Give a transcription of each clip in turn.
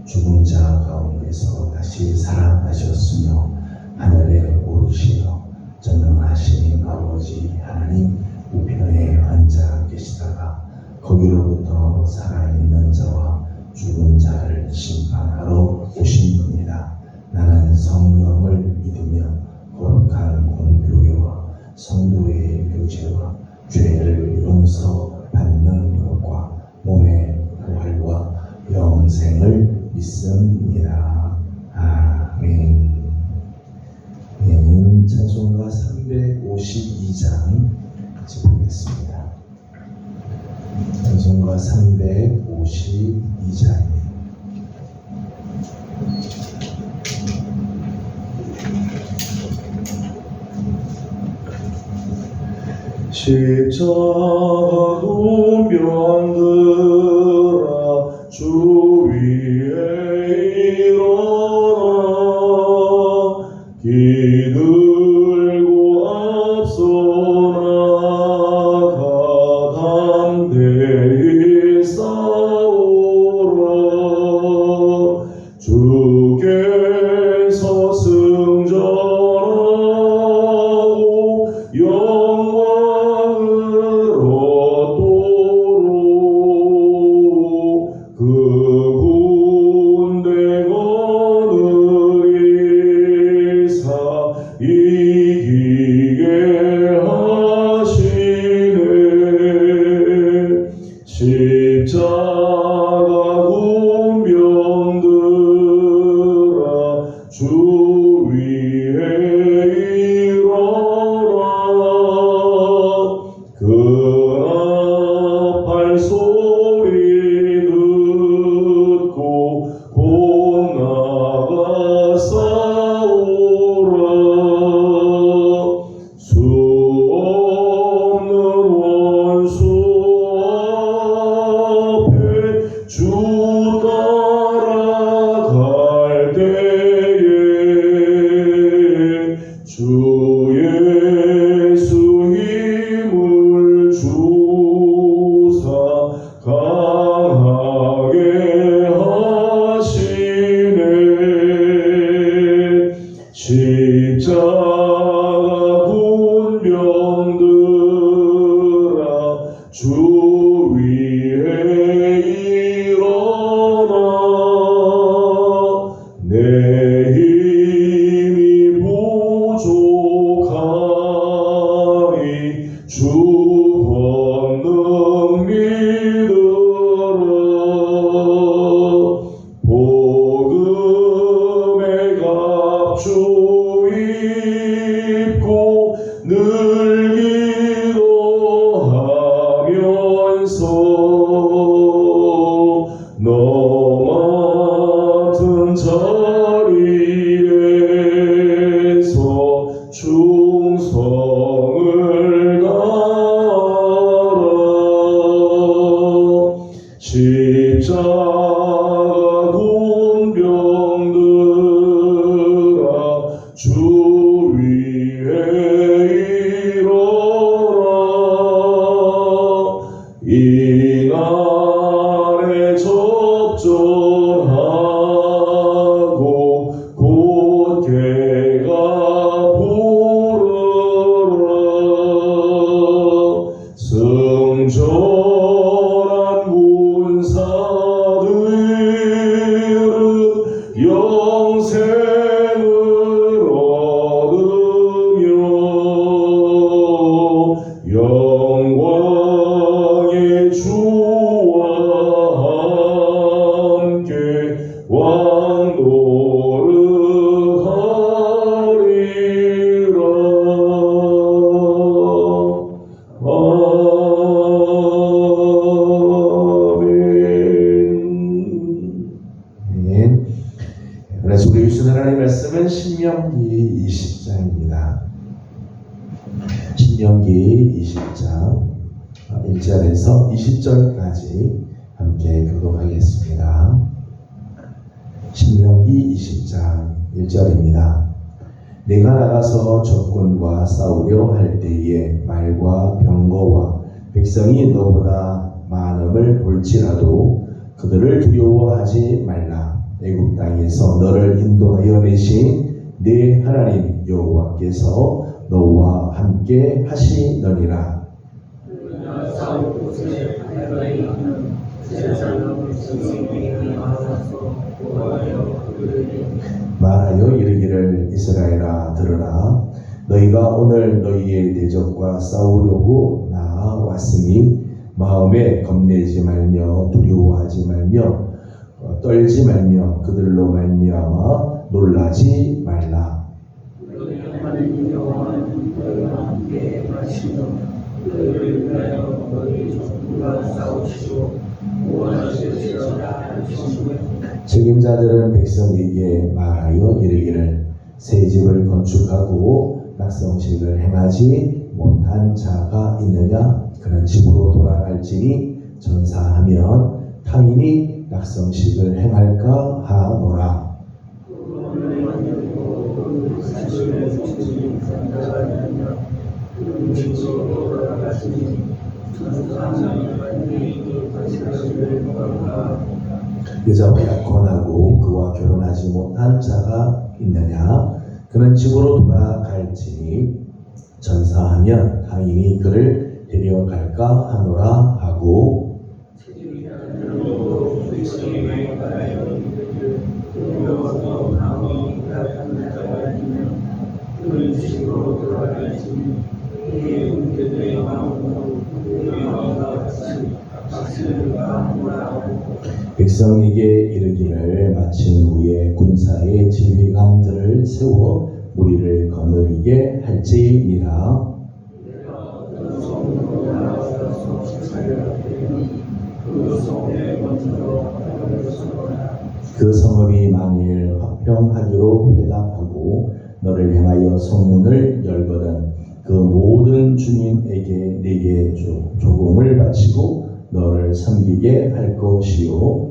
죽은 자 가운데서 다시 살아나셨으며 하늘에 오르시어 전능하신 아버지 하나님 우편에 앉아 계시다가 거기로부터 살아있는 자와 죽은 자를 심판하러 오신 분이라. 나는 성령을 믿으며 거룩한 공교회와 성도의 교제와 죄를 용서받는 것과 몸의 부활과 영생을 믿습니다. 아멘. 찬송가 352장 같이 보겠습니다. 찬송가 352장입니다. 십자가 운명들아 주 위에 일어나 기들고 앞서 나가 담대히 싸우라. 주께서 승전하고 영광을 얻도록 그 군대 거느리사 이기게 하시네. 십자가 군병들아 주 위에 일어나 그나 발소리 듣고 곧 나가 싸우라. 수 없는 원수 앞에 주 따라갈 때에 주 예수 힘을 주사 강하게 하시네. 십자가 군병들아 주 위에 일어나 내 힘이 부족하니 주 권능 믿으라. 복음의 갑주 입고 늘 기도하면서 너 맡은 자리에서 충성을 다하라. 십자가 군병들아 주 위에 일어나 이날에 접전하고 곧 개가 부르라. 승전한 군사들은 영생을 얻으며 영광의 주와 함께 왕노릇하리라. 아멘. 그래서 우리 주신 하나님의 말씀은 신명기 20장입니다. 신명기 20장 1절에서 20절까지 함께 교독하겠습니다. 신명기 20장 1절입니다. 내가 나가서 적군과 싸우려 할 때에 말과 병거와 백성이 너보다 많음을 볼지라도 그들을 두려워하지 말라. 애굽 땅에서 너를 인도하여 내신 네 하나님 여호와께서 너와 함께 하시느니라. 말하여 이르기를 이스라엘아 들으라. 너희가 오늘 너희의 대적과 싸우려고 나아왔으니 마음에 겁내지 말며 두려워하지 말며 떨지 말며 그들로 말미암아 놀라지 말라. 책임자들은 백성에게 말하여 이르기를 새 집을 건축하고 낙성식을 행하지 못한 자가 있느냐? 그는 집으로 돌아갈지니 전사하면 타인이 낙성식을 행할까 하노라. 여자와 약혼하고 그와 결혼하지 못한 자가 있느냐? 그는 집으로 돌아갈지니 전사하면 타인이 그를 데려갈까 하노라 하고 백성에게 이르기를 마친 후에 군사의 지휘관들을 세워 무리를 거느리게 할지니라. 그 성읍이 만일 화평하기로 회답하고 너를 향하여 성문을 열거든 그 모든 주님에게 네게 조공을 바치고 너를 섬기게 할 것이요.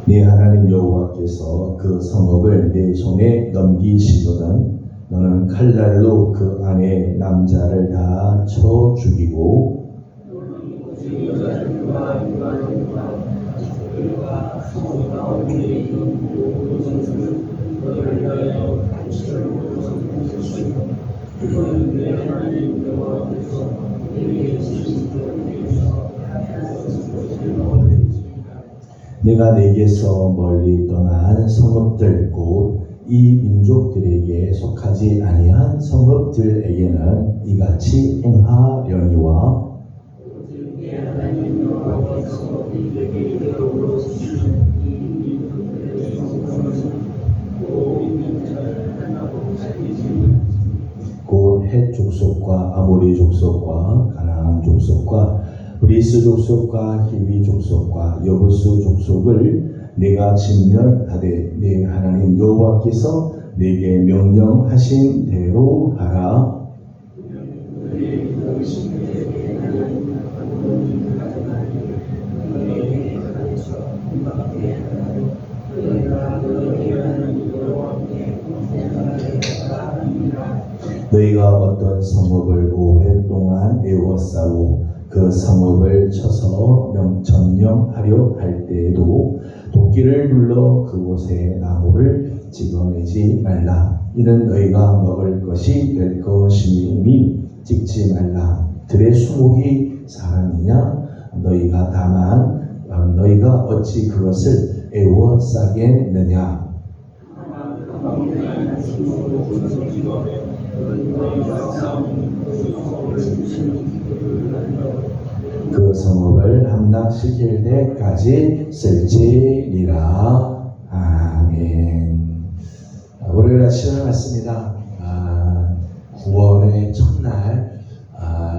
네 하나님 여호와께서 그 성읍을 네 손에 넘기시거든 너는 칼날로 그 안에 남자를 다 쳐 죽이고 내가 내게서 멀리 떠난 성읍들 곧 이 민족들에게 속하지 아니한 성읍들에게는 이같이 행하려니와 곧 헷 족속과 아모리 족속과 가나안 족속과 브리스 족속과 히위 족속과 여부스 족속을 내가 진멸하되 네 하나님 여호와께서 내게 명령하신 대로 하라. 너희가 어떤 성읍을 오랫동안 애워싸고 그 성읍을 쳐서 점령하려 할 때에도 도끼를 눌러 그곳에 나무를 찍어내지 말라. 이는 너희가 먹을 것이 될 것이니 찍지 말라. 들의 수목이 사람이냐? 너희가 다만 너희가 어찌 그것을 애워싸겠느냐? 그 성읍을 함락시킬 때까지 쓸지니라. 아멘. 월요일 아침을 맞습니다. 9월의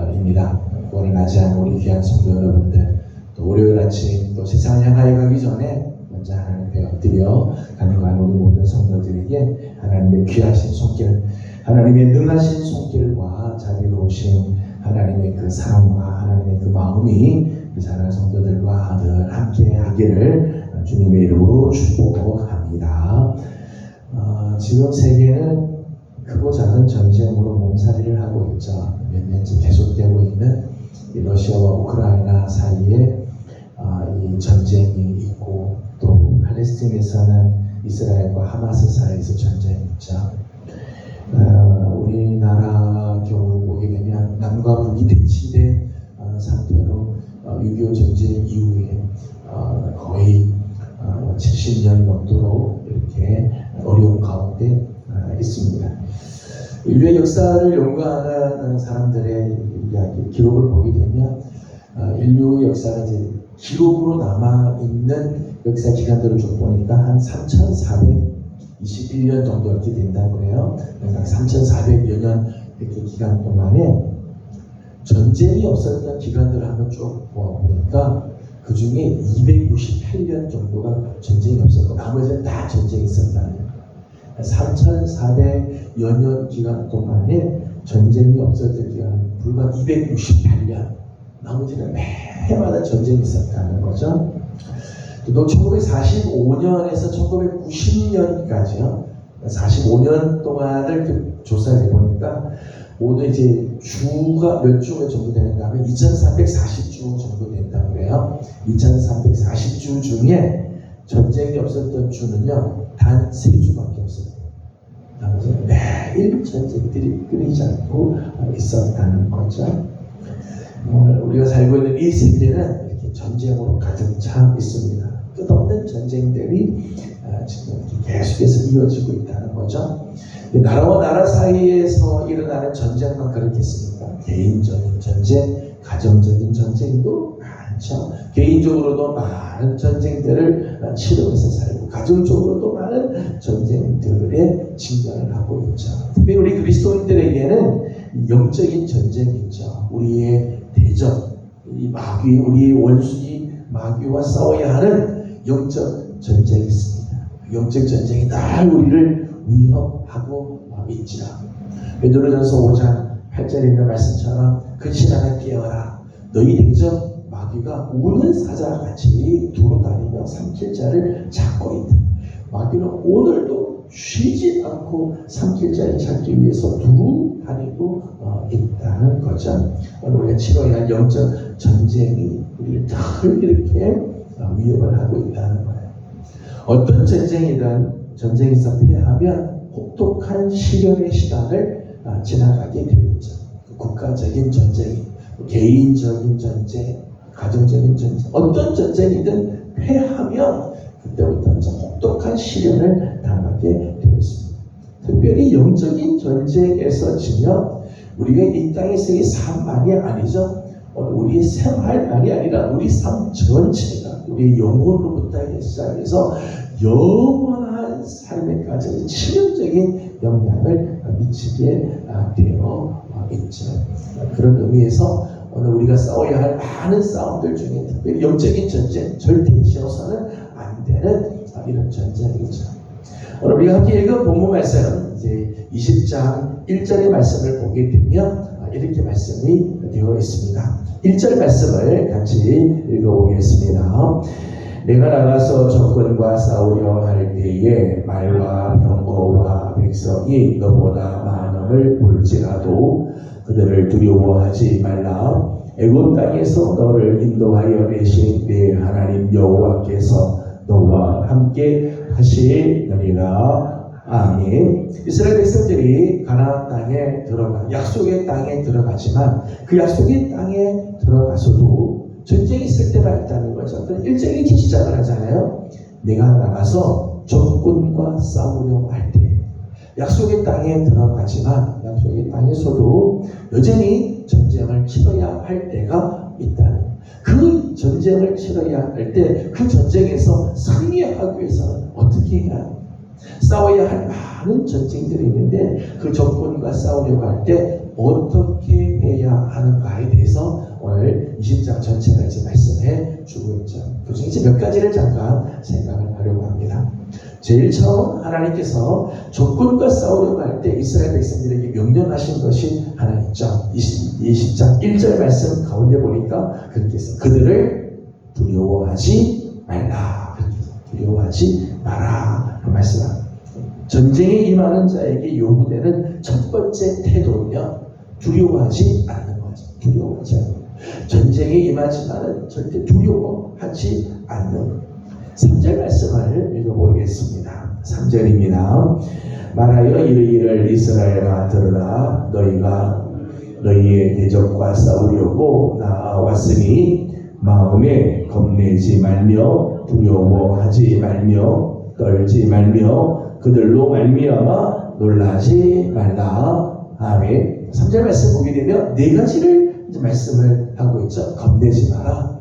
첫날입니다. 9월을 맞이한 우리 귀한 성도 여러분들, 또 월요일 아침 또 세상을 향하여 가기 전에 먼저 하나님 앞에 엎드려 간구한 우리 모든 성도들에게 하나님의 귀하신 손길, 하나님의 능하신 손길과 자비로우신 하나님의 그 사랑과 하나님의 그 마음이 그 사랑하는 성도들과 늘 함께 하기를 주님의 이름으로 축복합니다. 지금 세계는 크고 작은 전쟁으로 몸살이를 하고 있죠. 몇 년째 계속되고 있는 이 러시아와 우크라이나 사이에 이 전쟁이 있고, 또 팔레스틴에서는 이스라엘과 하마스 사이에서 전쟁이 있죠. 우리나라 경우 보게 되면 남과 북이 대치된 상태로 6.25 전쟁 이후에 거의 70년이 넘도록 이렇게 어려운 가운데 있습니다. 인류의 역사를 연구하는 사람들의 이야기, 기록을 보게 되면 인류 역사가 이제 기록으로 남아있는 역사 기간들을 좀 보니까 한 3,421년 정도 이렇게 된다고 해요. 그러니까 3,400여 년 이렇게 기간 동안에 전쟁이 없었던 기간들을 한번 쭉 보니까 그 중에 268년 정도가 전쟁이 없었고 나머지는 다 전쟁이 있었다는 거예요. 3,400여 년 기간 동안에 전쟁이 없었던 기간은 불과 268년, 나머지는 매해마다 전쟁이 있었다는 거죠. 또 1945년에서 1990년까지요. 45년 동안을 조사를 해보니까 모두 이제 주가 몇 주가 정도 되는가 하면 2340주 정도 된다고 그래요. 2340주 중에 전쟁이 없었던 주는요, 단 3주밖에 없었대요. 나머지는 매일 전쟁들이 끊이지 않고 있었다는 거죠. 우리가 살고 있는 이 세계는 이렇게 전쟁으로 가득 차 있습니다. 끝없는 전쟁들이 지금 계속해서 이어지고 있다는 거죠. 나라와 나라 사이에서 일어나는 전쟁만 그렇겠습니까? 개인적인 전쟁, 가정적인 전쟁도 많죠. 개인적으로도 많은 전쟁들을 치르면서 살고, 가정적으로도 많은 전쟁들에 직면을 하고 있죠. 특히 우리 그리스도인들에게는 영적인 전쟁이 있죠. 우리의 대적, 이 마귀, 우리의 원수인 마귀와 싸워야 하는 영적 전쟁이 있습니다. 영적 전쟁이 늘 우리를 위협하고 있죠. 베드로전서 5장 8절에 있는 말씀처럼 근신하여 깨어라. 너희 대적 마귀가 우는 사자같이 두루 다니며 삼킬 자를 찾고 있다. 마귀는 오늘도 쉬지 않고 삼킬 자를 찾기 위해서 두루 다니고 있다는 거죠. 오늘 우리가 치러야 할 영적 전쟁이 우리를 늘 이렇게 위협을 하고 있다는 거예요. 어떤 전쟁에서 패하면 혹독한 시련의 시간을 지나가게 되겠죠. 국가적인 전쟁, 개인적인 전쟁, 가정적인 전쟁, 어떤 전쟁이든 패하면 그때부터 혹독한 시련을 당하게 되어 있습니다. 특별히 영적인 전쟁에서 지면 우리가 이 땅에서의 삶만이 아니죠. 우리의 생활만이 아니라 우리 삶 전체가 우리의 영혼으로부터 시작해서 영원한 삶에까지 치명적인 영향을 미치게 되어 있죠. 그런 의미에서 오늘 우리가 싸워야 할 많은 싸움들 중에 특별히 영적인 전쟁, 절대 지어서는 안 되는 이런 전쟁이죠. 오늘 우리가 함께 읽은 본문 말씀, 이제 20장 1절의 말씀을 보게 되면 이렇게 말씀이 되어 있습니다. 1절 말씀을 같이 읽어보겠습니다. 내가 나가서 적군과 싸우려 할 때에 말과 병거와 백성이 너보다 많음을 볼지라도 그들을 두려워하지 말라. 애굽 땅에서 너를 인도하여 내신 내 하나님 여호와께서 너와 함께 하시느니라. 아멘. 이스라엘 백성들이 가나안 땅에 들어가, 약속의 땅에 들어가지만 그 약속의 땅에 들어가서도 전쟁이 있을 때가 있다는 거죠. 그럼 1절이 이렇게 시작을 하잖아요. 내가 나가서 적군과 싸우려 할 때, 약속의 땅에 들어가지만 약속의 땅에서도 여전히 전쟁을 치러야 할 때가 있다는 거예요. 그 전쟁을 치러야 할 때 그 전쟁에서 승리하기 위해서는 어떻게 해야 합니까? 싸워야 할 많은 전쟁들이 있는데 그 적군과 싸우려고 할 때 어떻게 해야 하는가에 대해서 오늘 20장 전체가 이제 말씀해 주고 있죠. 그 중에 이제 몇 가지를 잠깐 생각을 하려고 합니다. 제일 처음 하나님께서 적군과 싸우려고 할 때 이스라엘 백성들에게 명령하신 것이 하나 있죠. 20장 1절 말씀 가운데 보니까 그렇게 해서 그들을 두려워하지 말라. 두려워하지 마라. 그 말씀합니다. 전쟁에 임하는 자에게 요구되는 첫 번째 태도는요, 두려워하지 않는 거죠. 두려워하지 않는 거. 전쟁에 임하지만은 절대 두려워하지 않는 3절 말씀을 읽어보겠습니다. 3절입니다. 말하여 이르기를 이스라엘아 들으라. 너희가 너희의 대적과 싸우려고 나아왔으니 마음에 겁내지 말며 두려워하지 말며 떨지 말며 그들로 말미암아 놀라지 말라. 아멘. 3절 말씀 보게 되면 네 가지를 이제 말씀을 하고 있죠. 겁내지 마라,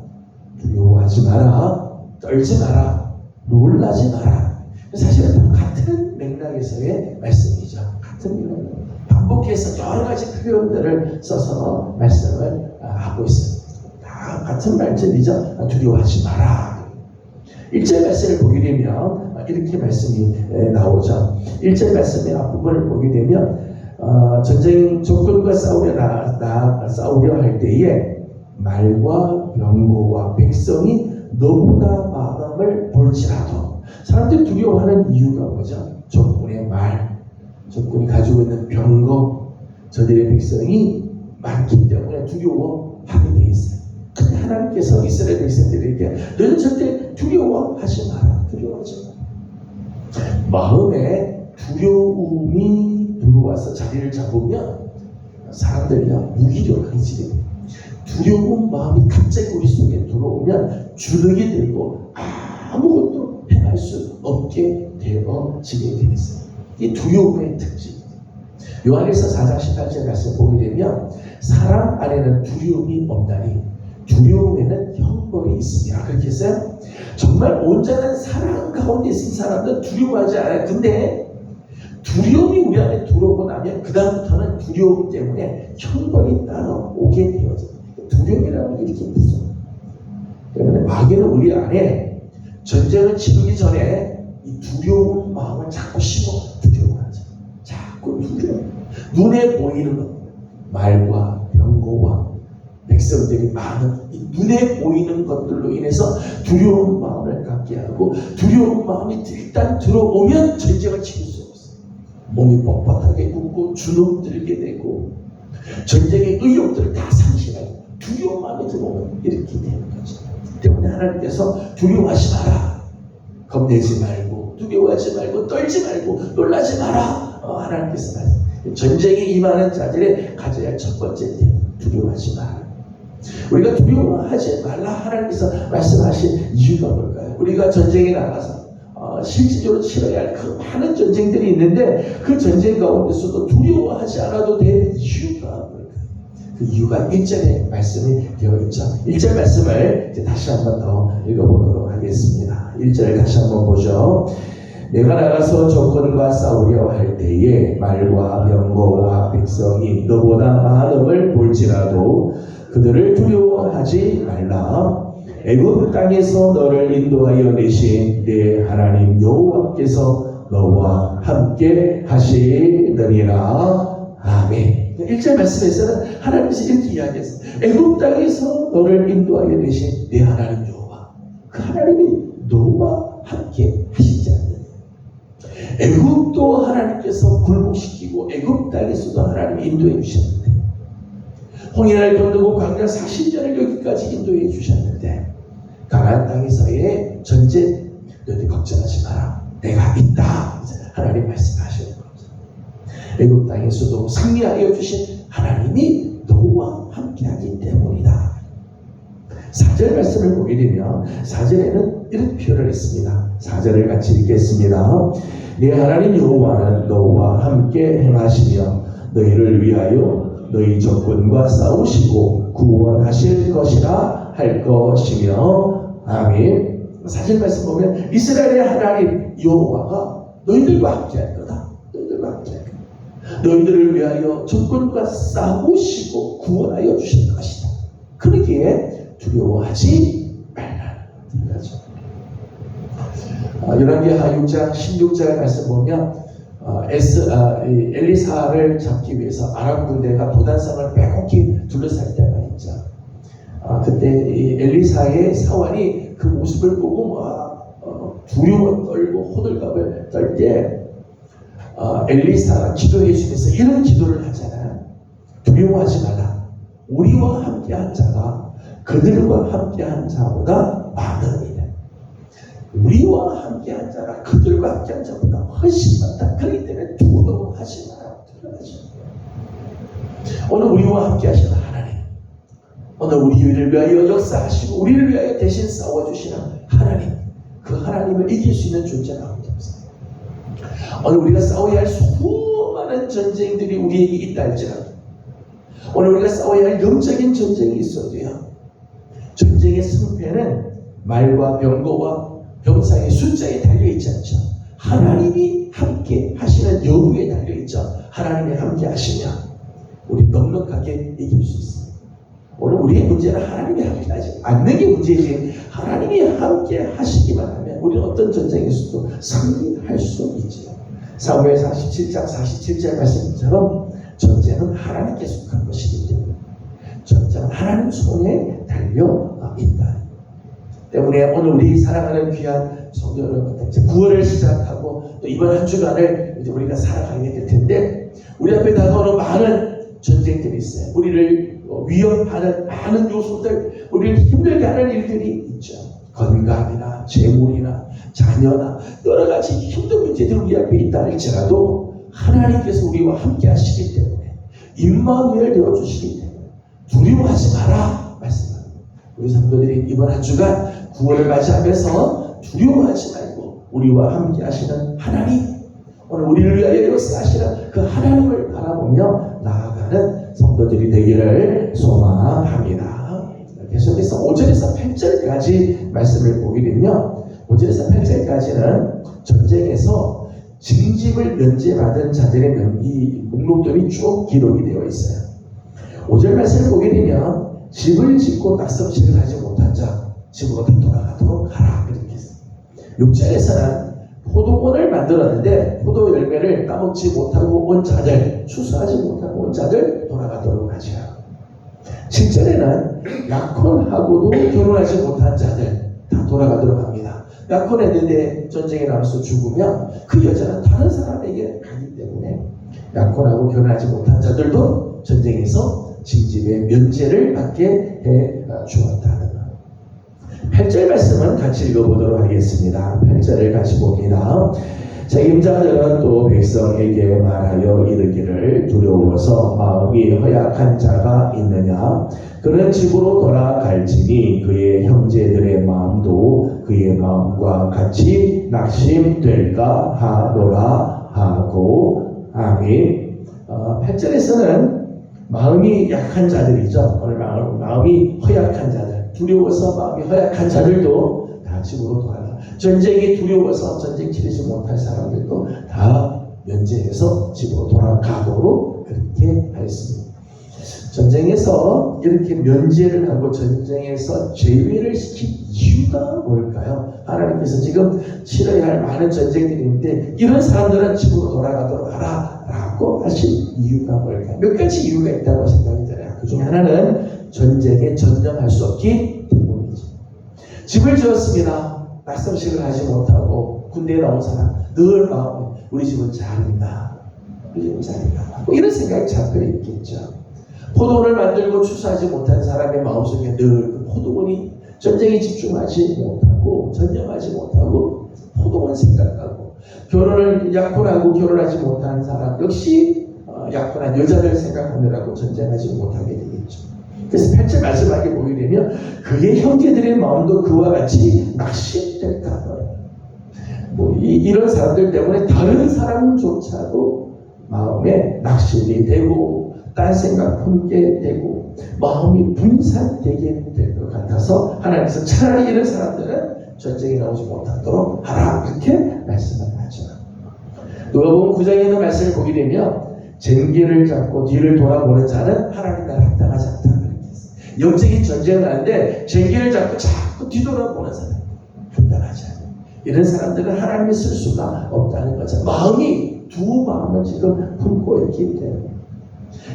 두려워하지 마라, 떨지 마라, 놀라지 마라. 사실은 같은 맥락에서의 말씀이죠. 같은 맥락. 반복해서 여러 가지 표현들을 써서 말씀을 하고 있습니다. 다 같은 말씀이죠. 두려워하지 마라. 1절 말씀을 보게 되면 이렇게 말씀이 나오죠. 1절 말씀의 앞부분을 보게 되면 전쟁 적군과 싸우려 할 때에 말과 병거와 백성이 너보다 마음을 볼지라도. 사람들이 두려워하는 이유가 뭐죠? 적군의 말, 적군이 가지고 있는 병거, 저들의 백성이 많기 때문에 두려워하게 돼 있어요. 근데 하나님께서 이스라엘 백성들에게 너는 절대 두려워하지 마라. 두려워하지 마라. 마음에 두려움이 들어와서 자리를 잡으면 사람들이야 무기력해지게 돼요. 두려운 마음이 갑자기 우리 속에 들어오면 주눅이 들고 아무것도 행할 수 없게 되어지게 되어 있어요. 이 두려움의 특징. 요한일서 4장 18절 말씀 보게 되면 사람 안에는 두려움이 없나니 두려움에는 형벌이 있습니다. 그렇게 했어요? 정말 온전한 사랑 가운데 있는 사람은 두려워하지 않아요. 근데 두려움이 우리 안에 들어오고 나면 그 다음부터는 두려움 때문에 형벌이 따라오게 되어져요. 두려움이라는 게 이렇게 무서워요. 때문에 마귀는 우리 안에 전쟁을 치르기 전에 이 두려운 마음을 자꾸 심어 두려워하죠. 자꾸 두려워. 눈에 보이는 것, 말과 병거와 백성들이 많은 이 눈에 보이는 것들로 인해서 두려운 마음을 갖게 하고 두려운 마음이 일단 들어오면 전쟁을 치를 수 없어요. 몸이 뻣뻣하게 굳고 주눅 들게 되고 전쟁의 의욕들을 다 상실하고 두려운 마음이 들어오면 이렇게 되는 거죠. 때문에 하나님께서 두려워하지 마라. 겁내지 말고 두려워하지 말고 떨지 말고 놀라지 마라. 하나님께서 전쟁에 임하는 자들의 가져야 할 첫 번째 두려워하지 마라. 우리가 두려워하지 말라 하나님께서 말씀하신 이유가 뭘까요? 우리가 전쟁에 나가서 실질적으로 치러야 할 그 많은 전쟁들이 있는데 그 전쟁 가운데서도 두려워하지 않아도 되는 이유가 뭘까요? 그 이유가 1절에 말씀이 되어 있죠. 1절 말씀을 이제 다시 한번 더 읽어보도록 하겠습니다. 1절을 다시 한번 보죠. 내가 나가서 적군과 싸우려 할 때에 말과 병거와 백성이 너보다 많음을 볼지라도 그들을 두려워하지 말라. 애굽 땅에서 너를 인도하여 내신 내 하나님 여호와께서 너와 함께 하시느니라. 아멘. 1절 말씀에서는 하나님께서 이렇게 이야기했어요. 애굽 땅에서 너를 인도하여 내신 내 하나님 여호와. 그 하나님이 너와 함께 하시지 않느냐. 애굽도 하나님께서 굴복시키고 애굽 땅에서도 하나님이 인도해 주셨는데 홍해를 건너고 광야 40년을 여기까지 인도해 주셨는데 가나안 땅에서의 전쟁 너희 걱정하지 마라. 내가 있다. 하나님 말씀하시는 거죠. 애굽 땅에서도 승리하여 주신 하나님이 너와 함께하기 때문이다. 4절 말씀을 보게 되면 4절에는 이런 표현을 했습니다. 4절을 같이 읽겠습니다. 네 하나님 여호와는 너와 함께 행하시며 너희를 위하여 너희 적군과 싸우시고 구원하실 것이라 할 것이며 아멘. 4절 말씀 보면 이스라엘의 하나님 여호와가 너희들과 함께 할 거다. 너희들과 함께 할 거다. 너희들을 위하여 적군과 싸우시고 구원하여 주실 것이다. 그러기에 두려워하지 말라. 열왕기하 6장 16절 말씀 보면 엘리사를 잡기 위해서 아람 군대가 도단성을 빼곡히 둘러쌀 때가 있죠. 그때 엘리사의 사환이 그 모습을 보고 두려워 떨고 호들갑을 떨 때 엘리사가 기도해 주면서 이런 기도를 하잖아요. 두려워하지 말라. 우리와 함께한 자가 그들과 함께한 자보다 많으니라. 우리와 함께한 자가 그들과 함께한 자보다 훨씬 많다. 그렇기 때문에 두려워하지 마라. 오늘 우리와 함께 하시는 하나님, 오늘 우리를 위하여 역사하시고 우리를 위하여 대신 싸워주시는 하나님, 그 하나님을 이길 수 있는 존재가 아무도 없습니다. 오늘 우리가 싸워야 할 수많은 전쟁들이 우리에게 있다 할지라도, 오늘 우리가 싸워야 할 영적인 전쟁이 있어도요, 전쟁의 승패는 말과 병거와 병사의 숫자에 달려있지 않죠. 하나님이 함께 하시는 여부에 달려있죠. 하나님이 함께 하시면 우리 넉넉하게 이길 수 있습니다. 오늘 우리의 문제는 하나님이 함께 하지 않는 게 문제지, 하나님이 함께 하시기만 하면 우리는 어떤 전쟁에서도 승리할 수 있죠. 사무엘 47장 47절 말씀처럼 전쟁은 하나님께 속한 것이기 때문에 전쟁은 하나님 손에 달려 있다. 때문에 오늘 우리 사랑하는 귀한 성도 여러분, 이제 9월을 시작하고 또 이번 한 주간을 이제 우리가 살아가게 될 텐데, 우리 앞에 다가오는 많은 전쟁들이 있어요. 우리를 위협하는 많은 요소들, 우리를 힘들게 하는 일들이 있죠. 건강이나 재물이나 자녀나 여러 가지 힘든 문제들이 우리 앞에 있다 할지라도 하나님께서 우리와 함께 하시기 때문에, 임마누엘 되어주시기 때문에 두려워하지 마라 말씀합니다. 우리 성도들이 이번 한 주간 9월을 맞이하면서 두려워하지 말고 우리와 함께 하시는 하나님, 오늘 우리를 위하여 역사하시는 그 하나님을 바라보며 나아가는 성도들이 되기를 소망합니다. 계속해서 5절에서 8절까지 말씀을 보게 되면, 5절에서 8절까지는 전쟁에서 징집을 면제받은 자들의 이 목록들이 쭉 기록이 되어 있어요. 5절 말씀을 보게 되면, 집을 짓고 낙성식을 하지 못한 자 집으로 다 돌아가도록 하라 그렇게 했어요. 6절에서는 포도원을 만들었는데 포도 열매를 따먹지 못하고 온 자들, 추수하지 못하고 온 자들 돌아가도록 하자. 7절에는 약혼하고도 결혼하지 못한 자들 다 돌아가도록 합니다. 약혼했는데 전쟁에 나와서 죽으면 그 여자는 다른 사람에게 가기 때문에 약혼하고 결혼하지 못한 자들도 전쟁에서 징집의 면제를 받게 해 주었다는 것. 8절 말씀은 같이 읽어보도록 하겠습니다. 8절을 같이 봅니다. 책임자들은 또 백성에게 말하여 이르기를, 두려워서 마음이 허약한 자가 있느냐? 그는 집으로 돌아갈지니 그의 형제들의 마음도 그의 마음과 같이 낙심될까 하노라 하고. 아멘. 8절에서는 마음이 약한 자들이죠. 오늘 마음이 허약한 자들, 두려워서 마음이 허약한 자들도 다 집으로 돌아가. 전쟁이 두려워서 전쟁 치르지 못할 사람들도 다 면제해서 집으로 돌아가도록 그렇게 하였습니다. 전쟁에서 이렇게 면제를 하고 전쟁에서 제외를 시킨 이유가 뭘까요? 하나님께서 지금 치러야 할 많은 전쟁들이 있는데 이런 사람들은 집으로 돌아가도록 하라 라고 하신 이유가 뭘까요? 몇 가지 이유가 있다고 생각이 들어요. 그 중에 하나는 전쟁에 전념할 수 없기 때문이죠. 집을 지었습니다. 낙성식을 하지 못하고 군대에 나온 사람 늘 마음에 우리 집은 잘한다, 우리 집은 잘한다, 뭐 이런 생각이 잡혀 있겠죠. 포도원을 만들고 추수하지 못한 사람의 마음속에 늘 그 포도원이 전쟁에 집중하지 못하고 전념하지 못하고 포도원 생각하고, 결혼을 약혼하고 결혼하지 못한 사람 역시 약혼한 여자들 생각하느라고 전쟁하지 못하게 되겠죠. 그래서 8절 말씀하게 보게 되면 그의 형제들의 마음도 그와 같이 낙심될까. 이런 사람들 때문에 다른 사람조차도 마음에 낙심이 되고 딴 생각 품게 되고 마음이 분산되게 될 것 같아서 하나님께서 차라리 이런 사람들은 전쟁에 나오지 못하도록 하라 이렇게 말씀을 하죠. 누가복음 9장에 있는 말씀을 보게 되면 쟁기를 잡고 뒤를 돌아보는 자는 하나님 나라에 합당하지 않다 그렇게 했어요. 영적인 전쟁을 하는데 쟁기를 잡고 자꾸 뒤돌아보는 사람 합당하지 않아요. 이런 사람들은 하나님이 쓸 수가 없다는 거죠. 마음이 두 마음을 지금 품고 있기 때문에.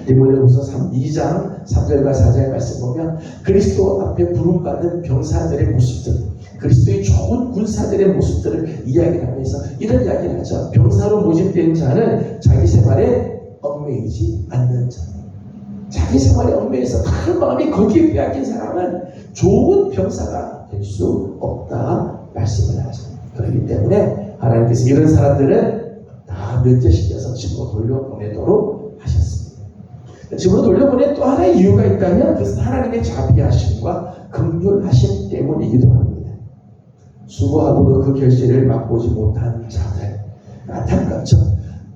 디모데후서 2장 3절과 4절 말씀 보면 그리스도 앞에 부름받은 병사들의 모습들, 그리스도의 좋은 군사들의 모습들을 이야기하면서 이런 이야기를 하죠. 병사로 모집된 자는 자기 생활에 얽매이지 않는 자. 자기 생활에 얽매여서 다른 마음이 거기에 빼앗긴 사람은 좋은 병사가 될 수 없다 말씀을 하죠. 그렇기 때문에 하나님께서 이런 사람들은 다 면제시켜서 집으로 돌려보내도록 하셨습니다. 집으로 돌려보낸 또 하나의 이유가 있다면 그것은 하나님의 자비하심과 긍휼하심 때문이기도 합니다. 수고하고도 그 결실을 맛보지 못한 자들, 안타깝죠.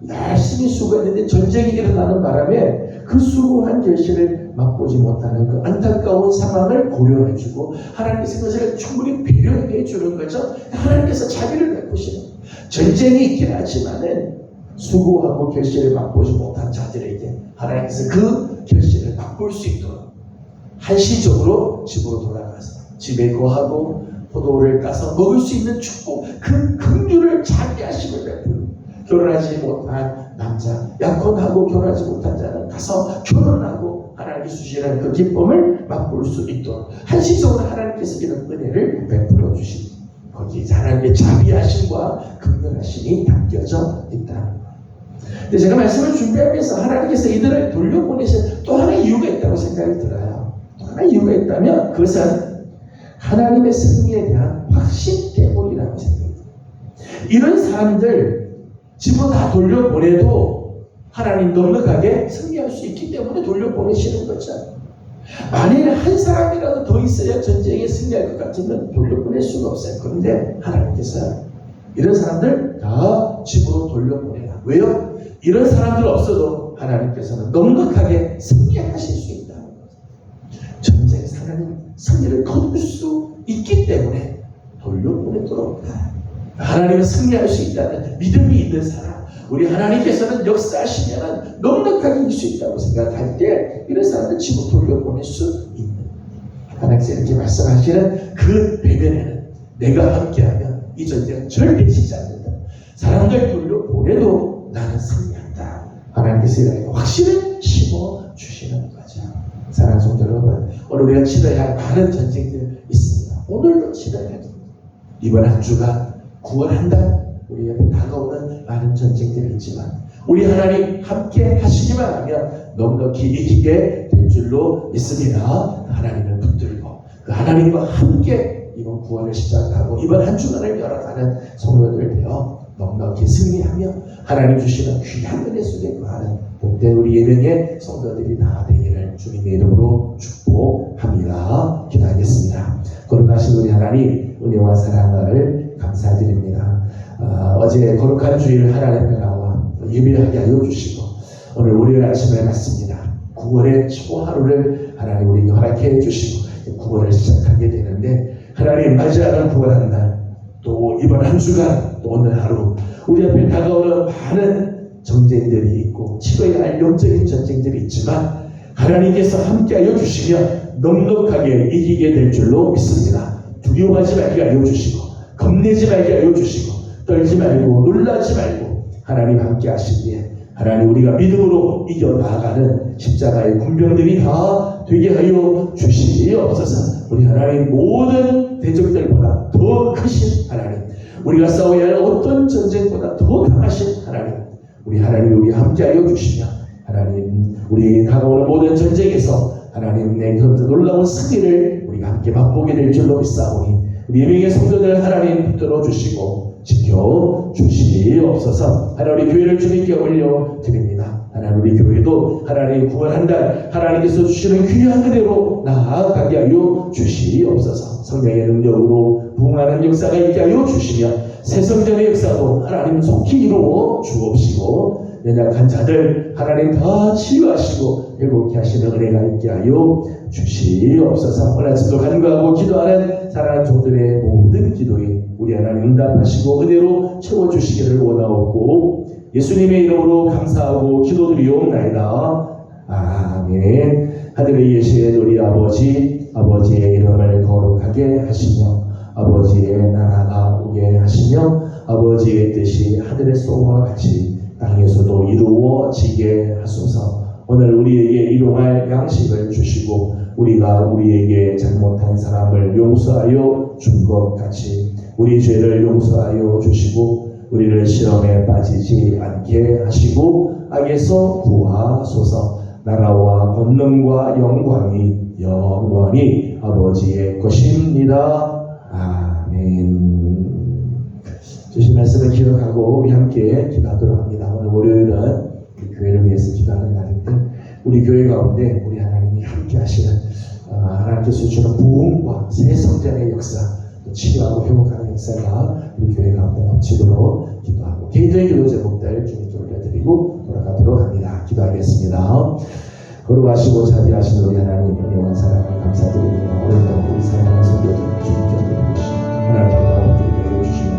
열심히 수고했는데 전쟁이 일어나는 바람에 그 수고한 결실을 맛보지 못하는 그 안타까운 상황을 고려해주고 하나님께서 그것을 충분히 배려해 주는 거죠. 하나님께서 자비를 베푸시는 전쟁이 있긴 하지만은 수고하고 결실을 맛보지 못한 자들에게 하나님께서 그 결실을 맛볼 수 있도록 한시적으로 집으로 돌아가서 집에 거하고 포도를 까서 먹을 수 있는 축복, 그 긍휼을 자비하심을 베푸는 결혼하지 못한 남자, 약혼하고 결혼하지 못한 자는 가서 결혼하고 하나님이 주시는 그 기쁨을 맛볼 수 있도록 한시적으로 하나님께서 이런 은혜를 베풀어 주시니 거기에 하나님의 자비하심과 긍휼하심이 담겨져 있다. 근데 제가 말씀을 준비하면서 하나님께서 이들을 돌려보내신 또 하나의 이유가 있다고 생각이 들어요. 또 하나의 이유가 있다면 그것은 하나님의 승리에 대한 확신 때문이라고 생각합니다. 이런 사람들 집으로 다 돌려보내도 하나님 넉넉하게 승리할 수 있기 때문에 돌려보내시는 거죠. 만일 한 사람이라도 더 있어야 전쟁에 승리할 것 같으면 돌려보낼 수가 없어요. 그런데 하나님께서 이런 사람들 다 집으로 돌려보내라. 왜요? 이런 사람들 없어도 하나님께서는 넉넉하게 승리하실 수 있다는 거죠. 전쟁에서 하나님 승리를 거둘 수 있기 때문에 돌려보내도록 하나님은 승리할 수 있다는 믿음이 있는 사람, 우리 하나님께서는 역사하시면 넉넉하게 이길 수 있다고 생각할 때 이런 사람들 집으로 돌려보낼 수 있는 하나님께서 이렇게 말씀하시는 그 배경에는 내가 함께하면 이 전쟁은 절대 지지 않는다. 사람들 돌려보내도 나는 승리한다. 하나님께서 이렇게 확신을 심어주시는 거죠. 사랑하는 성도 여러분, 오늘 우리가 치러야 할 많은 전쟁들 있습니다. 오늘도 치러야 합니다. 이번 한 주간 9월 한 달 우리 옆에 다가오는 많은 전쟁들이 있지만 우리 하나님 함께 하시기만 하면 넉넉히 이기게 될 줄로 믿습니다. 하나님을 붙들고 그 하나님과 함께 이번 9월을 시작하고 이번 한 주간을 열어가는 성도들 되어 넉넉히 승리하며 하나님 주시는 귀한 은혜 속에 거하는 복된 우리 예명의 성도들이 다 되기를 주님의 이름으로 축복합니다. 기도하겠습니다. 거룩하신 우리 하나님 은혜와 사랑을 감사드립니다. 어제 거룩한 주일 하나님 앞에 나와 예배하게 하여 주시고 오늘 월요일 아침에 맞습니다. 9월의 초 하루를 하나님 우리에게 허락해 주시고 9월을 시작하게 되는데 하나님 맞이하는 9월 한 날 또 이번 한 주간 또 오늘 하루 우리 앞에 다가오는 많은 전쟁들이 있고 치러야 할 영적인 전쟁들이 있지만 하나님께서 함께하여 주시면 넉넉하게 이기게 될 줄로 믿습니다. 두려워하지 말게 하여 주시고 겁내지 말게 하여 주시고 떨지 말고 놀라지 말고 하나님 함께 하시기에 하나님 우리가 믿음으로 이겨나가는 십자가의 군병들이 다 되게 하여 주시옵소서. 우리 하나님 모든 대적들보다 더 크신 하나님, 우리가 싸워야 할 어떤 전쟁보다 더 강하신 하나님, 우리 하나님이 우리 함께하여 주시며 하나님 우리 다가오는 모든 전쟁에서 하나님 내 놀라운 승리를 우리가 함께 맛보게 될 줄로 믿사오니 우리 예명의 성도들 하나님 붙들어 주시고 지켜 주시옵소서. 하나님 우리 교회를 주님께 올려드립니다. 하나님 우리 교회도 하나님 9월 한 달 하나님께서 주시는 귀한 은혜로 나아가게 하여 주시옵소서. 성령의 능력으로 부흥하는 역사가 있게 하여 주시며 새성전의 역사도 하나님 속히 이루어 주옵시고 연약한 자들 하나님 다 치유하시고 회복케 하시는 은혜가 있게 하여 주시옵소서. 오늘 아침도 간구하고 기도하는 사랑하는 종들의 모든 기도에 우리 하나님 응답하시고 은혜로 채워주시기를 원하옵고 예수님의 이름으로 감사하고 기도드리옵나이다. 아멘. 하늘에 계신 우리 아버지, 아버지의 이름을 거룩하게 하시며 아버지의 나라가 오게 하시며 아버지의 뜻이 하늘의 쏘와 같이 땅에서도 이루어지게 하소서. 오늘 우리에게 일용할 양식을 주시고 우리가 우리에게 잘못한 사람을 용서하여 준 것 같이 우리 죄를 용서하여 주시고 우리를 시험에 빠지지 않게 하시고 악에서 구하소서. 나라와 권능과 영광이 영원히 아버지의 것입니다. 아멘. 주신 말씀을 기억하고 우리 함께 기도하도록 합니다. 오늘 월요일은 우리 교회를 위해서 기도하는 날인데 우리 교회 가운데 우리 하나님이 함께 하시는 하나님께서 주는 부흥과 새 성장의 역사, 또 치유하고 회복하는 역사가 우리 교회 가운데 넘치도록 기도하고 개인적인 기도 제목들 주님께 올려드리고 돌아가도록 합니다. 기도하겠습니다. 거룩하시고 자비하신 우리 하나님, 은혜와 사랑을 감사드립니다. 오늘도 우리 사랑하는 성도들 주님께 올려드리시고 하나님의 마음을 내려주시고